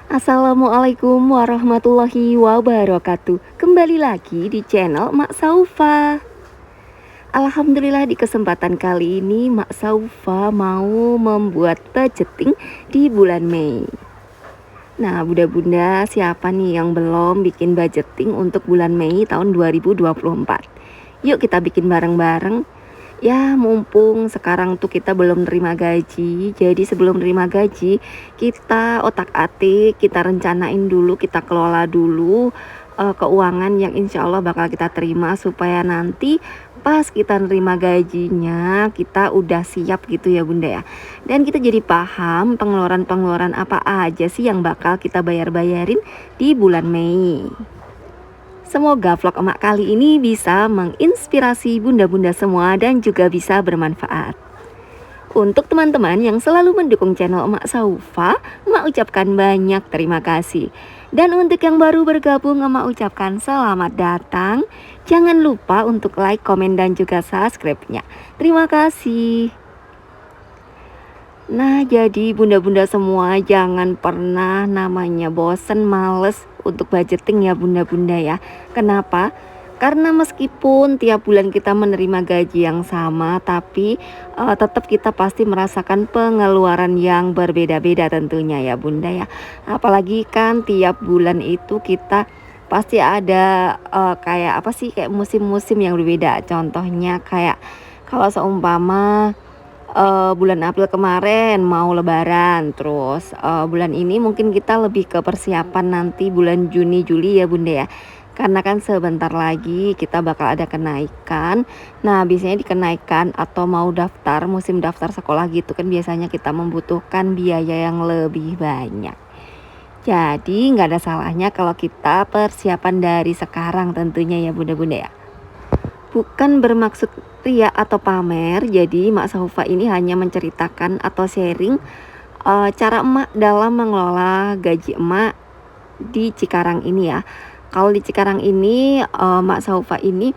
Assalamualaikum warahmatullahi wabarakatuh. Kembali lagi di channel Mak Saufa. Alhamdulillah di kesempatan kali ini Mak Saufa mau membuat budgeting di bulan Mei. Nah, bunda-bunda siapa nih yang belum bikin budgeting untuk bulan Mei tahun 2024? Yuk kita bikin bareng-bareng. Ya, mumpung sekarang tuh kita belum terima gaji. Jadi sebelum terima gaji, kita otak-atik, kita rencanain dulu, kita kelola dulu keuangan yang insya Allah bakal kita terima, supaya nanti pas kita nerima gajinya kita udah siap gitu ya bunda ya. Dan kita jadi paham pengeluaran-pengeluaran apa aja sih yang bakal kita bayar-bayarin di bulan Mei. Semoga vlog emak kali ini bisa menginspirasi bunda-bunda semua dan juga bisa bermanfaat. Untuk teman-teman yang selalu mendukung channel Emak Saufa, emak ucapkan banyak terima kasih. Dan untuk yang baru bergabung, emak ucapkan selamat datang. Jangan lupa untuk like, komen, dan juga subscribe-nya. Terima kasih. Nah, jadi bunda-bunda semua jangan pernah namanya bosen, males untuk budgeting ya bunda-bunda ya. Kenapa? Karena meskipun tiap bulan kita menerima gaji yang sama, tapi tetap kita pasti merasakan pengeluaran yang berbeda-beda tentunya ya bunda ya. Apalagi kan tiap bulan itu kita pasti ada kayak apa sih, kayak musim-musim yang berbeda. Contohnya kayak kalau seumpama bulan April kemarin mau lebaran, terus bulan ini mungkin kita lebih ke persiapan nanti bulan Juni Juli ya bunda ya, karena kan sebentar lagi kita bakal ada kenaikan. Nah biasanya di kenaikan atau mau daftar, musim daftar sekolah gitu kan, biasanya kita membutuhkan biaya yang lebih banyak. Jadi nggak ada salahnya kalau kita persiapan dari sekarang tentunya ya bunda-bunda ya. Bukan bermaksud ria atau pamer, jadi Mak Saufa ini hanya menceritakan atau sharing cara emak dalam mengelola gaji emak di Cikarang ini ya. Kalau di Cikarang ini Mak Saufa ini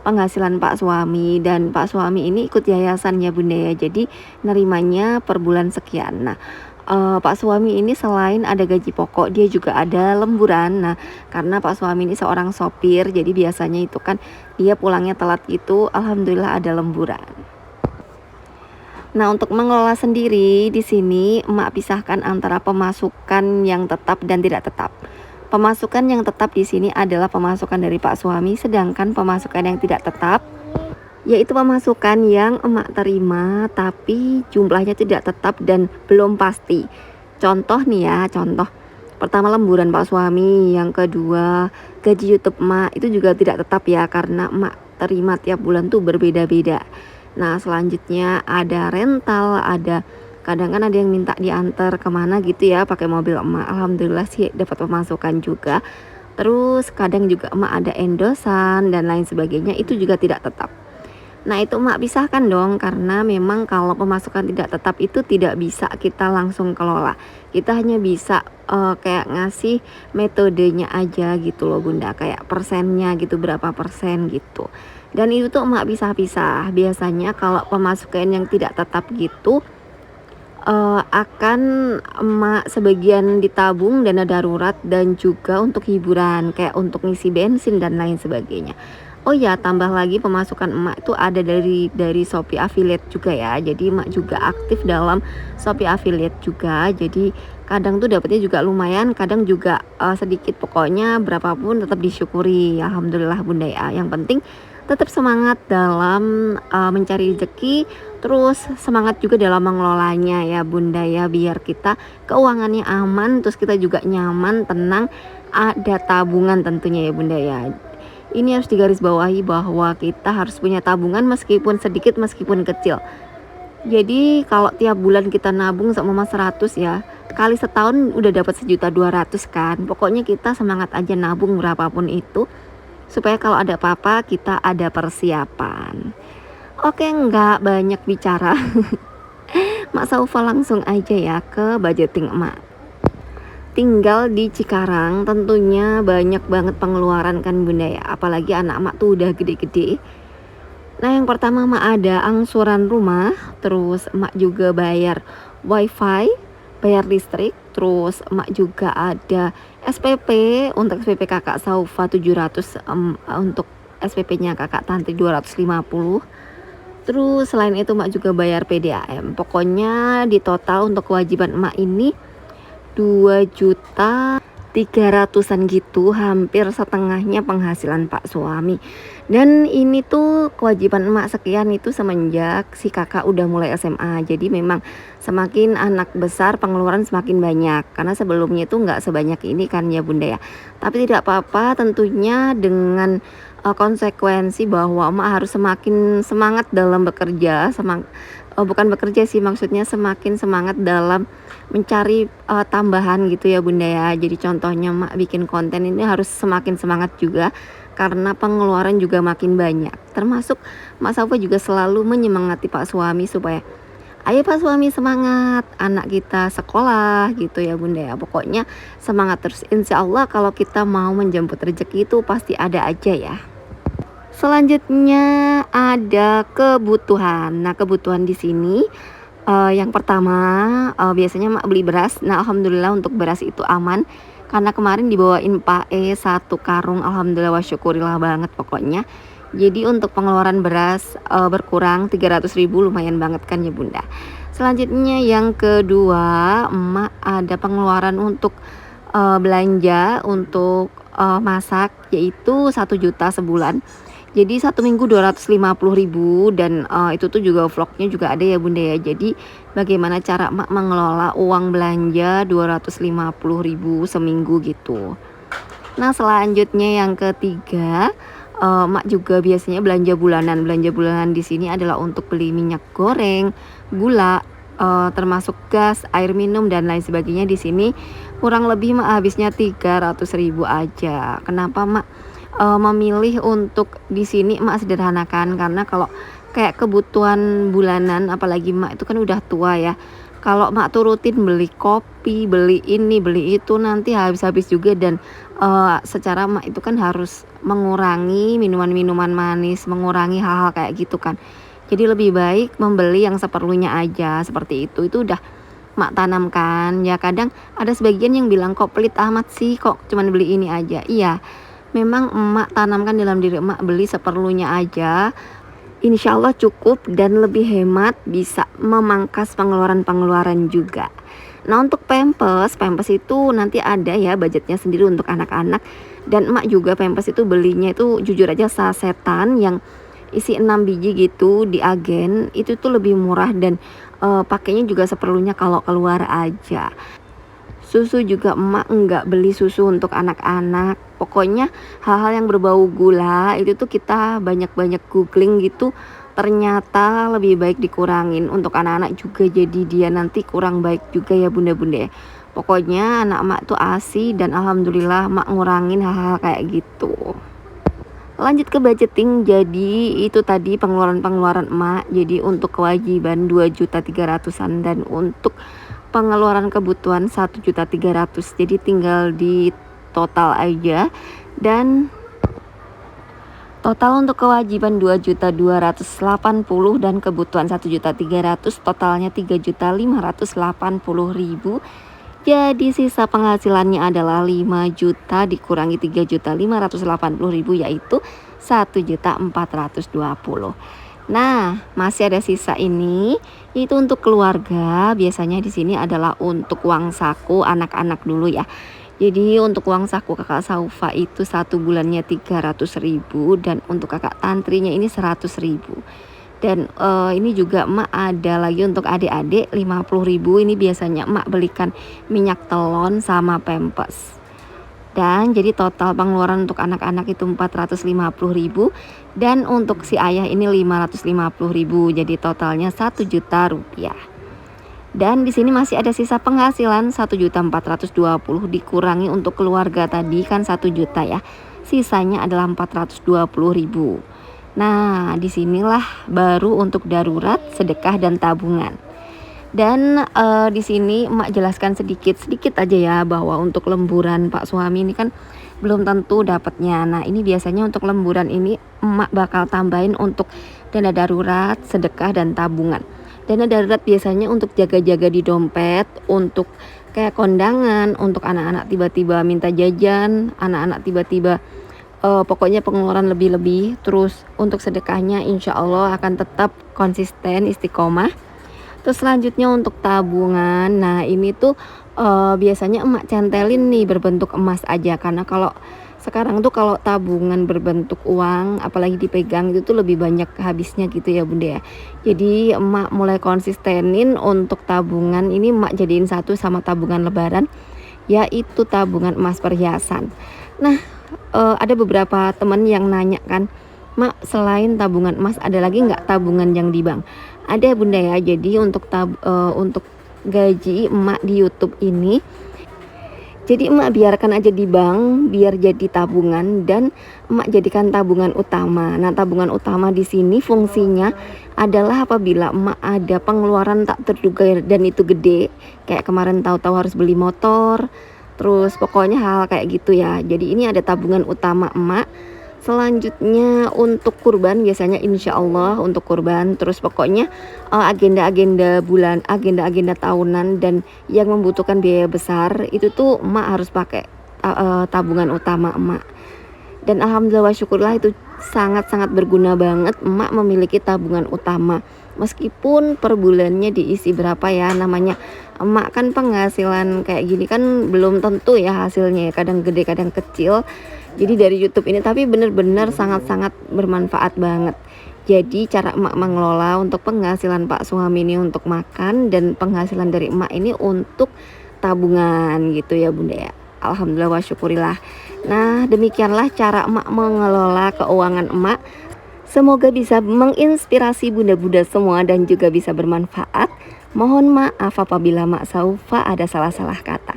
penghasilan Pak suami, dan Pak suami ini ikut yayasan ya bunda ya, jadi nerimanya per bulan sekian. Nah Pak suami ini selain ada gaji pokok, dia juga ada lemburan. Nah karena Pak suami ini seorang sopir, jadi biasanya itu kan dia pulangnya telat gitu, alhamdulillah ada lemburan. Nah untuk mengelola sendiri di sini emak pisahkan antara pemasukan yang tetap dan tidak tetap. Pemasukan yang tetap di sini adalah pemasukan dari Pak suami, sedangkan pemasukan yang tidak tetap yaitu pemasukan yang emak terima tapi jumlahnya tidak tetap dan belum pasti. Contoh nih ya, contoh pertama lemburan Pak suami, yang kedua gaji YouTube emak itu juga tidak tetap ya, karena emak terima tiap bulan tuh berbeda-beda. Nah selanjutnya ada rental, ada kadang kan ada yang minta diantar kemana gitu ya pakai mobil emak, alhamdulillah sih dapat pemasukan juga. Terus kadang juga emak ada endosan dan lain sebagainya, itu juga tidak tetap. Nah itu emak pisahkan dong, karena memang kalau pemasukan tidak tetap itu tidak bisa kita langsung kelola. Kita hanya bisa kayak ngasih metodenya aja gitu loh bunda, kayak persennya gitu, berapa persen gitu. Dan itu tuh emak pisah-pisah. Biasanya kalau pemasukan yang tidak tetap gitu akan emak sebagian ditabung dana darurat dan juga untuk hiburan, kayak untuk ngisi bensin dan lain sebagainya. Oh ya, tambah lagi pemasukan emak itu ada dari Shopee Affiliate juga ya. Jadi emak juga aktif dalam Shopee Affiliate juga. Jadi kadang tuh dapetnya juga lumayan, kadang juga sedikit. Pokoknya berapapun tetap disyukuri. Alhamdulillah bunda ya. Yang penting tetap semangat dalam mencari rezeki, terus semangat juga dalam mengelolanya ya bunda ya, biar kita keuangannya aman, terus kita juga nyaman, tenang, ada tabungan tentunya ya bunda ya. Ini harus digarisbawahi bahwa kita harus punya tabungan meskipun sedikit, meskipun kecil. Jadi kalau tiap bulan kita nabung sama 100 ya, kali setahun udah dapat 1.200.000 kan. Pokoknya kita semangat aja nabung berapapun itu, supaya kalau ada apa-apa kita ada persiapan. Oke, nggak banyak bicara. Mak Saufa langsung aja ya ke budgeting emak. Tinggal di Cikarang tentunya banyak banget pengeluaran kan bunda ya, apalagi anak emak tuh udah gede-gede. Nah yang pertama emak ada angsuran rumah, terus emak juga bayar wifi, bayar listrik, Terus emak juga ada SPP, untuk SPP kakak Saufa 700, untuk SPP-nya kakak Tantri 250. Terus selain itu emak juga bayar PDAM. Pokoknya di total untuk kewajiban emak ini 2.300.000-an gitu, hampir setengahnya penghasilan Pak suami. Dan ini tuh kewajiban emak sekian itu semenjak si kakak udah mulai SMA. Jadi memang semakin anak besar pengeluaran semakin banyak, karena sebelumnya itu nggak sebanyak ini kan ya bunda ya. Tapi tidak apa-apa tentunya, dengan konsekuensi bahwa emak harus semakin semangat dalam bekerja, bukan bekerja sih, maksudnya semakin semangat dalam mencari tambahan gitu ya bunda ya. Jadi contohnya mak bikin konten ini harus semakin semangat juga, karena pengeluaran juga makin banyak. Termasuk Mak Saufa juga selalu menyemangati Pak suami supaya ayo Pak suami semangat, anak kita sekolah gitu ya bunda ya. Pokoknya semangat terus, insya Allah kalau kita mau menjemput rezeki itu pasti ada aja ya. Selanjutnya ada kebutuhan. Nah kebutuhan di sini yang pertama biasanya mak beli beras. Nah alhamdulillah untuk beras itu aman, karena kemarin dibawain Pak satu karung, alhamdulillah wa syukurillah banget pokoknya. Jadi untuk pengeluaran beras berkurang 300.000, lumayan banget kan ya bunda. Selanjutnya yang kedua, emak ada pengeluaran untuk belanja untuk masak, yaitu 1 juta sebulan. Jadi 1 minggu 250.000, dan itu tuh juga vlognya juga ada ya bunda ya. Jadi bagaimana cara emak mengelola uang belanja 250.000 seminggu gitu. Nah selanjutnya yang ketiga, emak juga biasanya belanja bulanan. Belanja bulanan di sini adalah untuk beli minyak goreng, gula, termasuk gas, air minum dan lain sebagainya. Di sini kurang lebih mak habisnya 300.000 aja. Kenapa mak memilih untuk di sini emak sederhanakan? Karena kalau kayak kebutuhan bulanan, apalagi emak itu kan udah tua ya, kalau emak tuh rutin beli kopi, beli ini, beli itu, nanti habis-habis juga. Dan secara emak itu kan harus mengurangi minuman-minuman manis, mengurangi hal-hal kayak gitu kan. Jadi lebih baik membeli yang seperlunya aja, seperti itu. Itu udah mak tanamkan ya. Kadang ada sebagian yang bilang, kok pelit amat sih, kok cuman beli ini aja. Iya, memang emak tanamkan dalam diri emak, beli seperlunya aja, insya Allah cukup dan lebih hemat, bisa memangkas pengeluaran-pengeluaran juga. Nah untuk pampers itu nanti ada ya budgetnya sendiri untuk anak-anak. Dan emak juga pampers itu belinya itu jujur aja sasetan yang isi 6 biji gitu di agen, itu tuh lebih murah, dan pakainya juga seperlunya kalau keluar aja. Susu juga emak enggak beli susu untuk anak-anak. Pokoknya hal-hal yang berbau gula itu tuh kita banyak-banyak googling gitu, ternyata lebih baik dikurangin untuk anak-anak juga. Jadi dia nanti kurang baik juga ya bunda-bunda ya. Pokoknya anak emak tuh ASI, dan alhamdulillah emak ngurangin hal-hal kayak gitu. Lanjut ke budgeting. Jadi itu tadi pengeluaran-pengeluaran emak. Jadi untuk kewajiban 2.300.000-an, dan untuk pengeluaran kebutuhan 1.300.000. Jadi tinggal di total aja. Dan total untuk kewajiban 2.280.000 dan kebutuhan 1.300.000, totalnya 3.580.000. Jadi sisa penghasilannya adalah 5 juta dikurangi 3.580.000, yaitu 1.420.000. Nah, masih ada sisa ini, itu untuk keluarga. Biasanya di sini adalah untuk uang saku anak-anak dulu ya. Jadi untuk uang saku kakak Saufa itu 1 bulannya 300.000, dan untuk kakak Tantrinya ini 100.000. Dan ini juga emak ada lagi untuk adik-adik 50.000. Ini biasanya emak belikan minyak telon sama pampers. Dan jadi total pengeluaran untuk anak-anak itu 450.000, dan untuk si ayah ini 550.000. Jadi totalnya 1 juta rupiah. Dan di sini masih ada sisa penghasilan 1.420.000 dikurangi untuk keluarga tadi kan 1 juta ya. Sisanya adalah 420.000. Nah, disinilah baru untuk darurat, sedekah dan tabungan. Dan di sini emak jelaskan sedikit aja ya, bahwa untuk lemburan Pak suami ini kan belum tentu dapatnya. Nah ini biasanya untuk lemburan ini emak bakal tambahin untuk dana darurat, sedekah dan tabungan. Dana darurat biasanya untuk jaga-jaga di dompet, untuk kayak kondangan, untuk anak-anak tiba-tiba minta jajan, anak-anak tiba-tiba pokoknya pengeluaran lebih-lebih. Terus untuk sedekahnya insya Allah akan tetap konsisten istiqomah. Terus selanjutnya untuk tabungan, nah ini tuh biasanya emak centelin nih berbentuk emas aja, karena kalau sekarang tuh kalau tabungan berbentuk uang apalagi dipegang itu tuh lebih banyak habisnya gitu ya bunda ya. Jadi emak mulai konsistenin untuk tabungan ini, emak jadiin satu sama tabungan lebaran, yaitu tabungan emas perhiasan. Nah ada beberapa temen yang nanya kan, mak selain tabungan emas ada lagi nggak tabungan yang di bank? Ada bunda ya. Jadi untuk gaji emak di YouTube ini, jadi emak biarkan aja di bank biar jadi tabungan, dan emak jadikan tabungan utama. Nah tabungan utama di sini fungsinya adalah apabila emak ada pengeluaran tak terduga dan itu gede, kayak kemarin tahu-tahu harus beli motor, terus pokoknya hal kayak gitu ya. Jadi ini ada tabungan utama emak. Selanjutnya untuk kurban, biasanya insya Allah untuk kurban. Terus pokoknya agenda-agenda bulan, agenda-agenda tahunan dan yang membutuhkan biaya besar itu tuh emak harus pakai tabungan utama emak. Dan alhamdulillah wa syukurlah itu sangat-sangat berguna banget emak memiliki tabungan utama. Meskipun per bulannya diisi berapa ya, namanya emak kan penghasilan kayak gini kan belum tentu ya hasilnya ya, kadang gede kadang kecil. Jadi dari YouTube ini tapi bener-bener sangat-sangat bermanfaat banget. Jadi cara emak mengelola untuk penghasilan Pak suami ini untuk makan, dan penghasilan dari emak ini untuk tabungan gitu ya bunda ya. Alhamdulillah wa syukurillah. Nah demikianlah cara emak mengelola keuangan emak. Semoga bisa menginspirasi bunda-bunda semua dan juga bisa bermanfaat. Mohon maaf apabila mak Saufa ada salah-salah kata.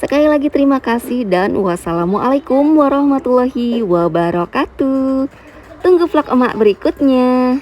Sekali lagi terima kasih dan wassalamualaikum warahmatullahi wabarakatuh. Tunggu vlog emak berikutnya.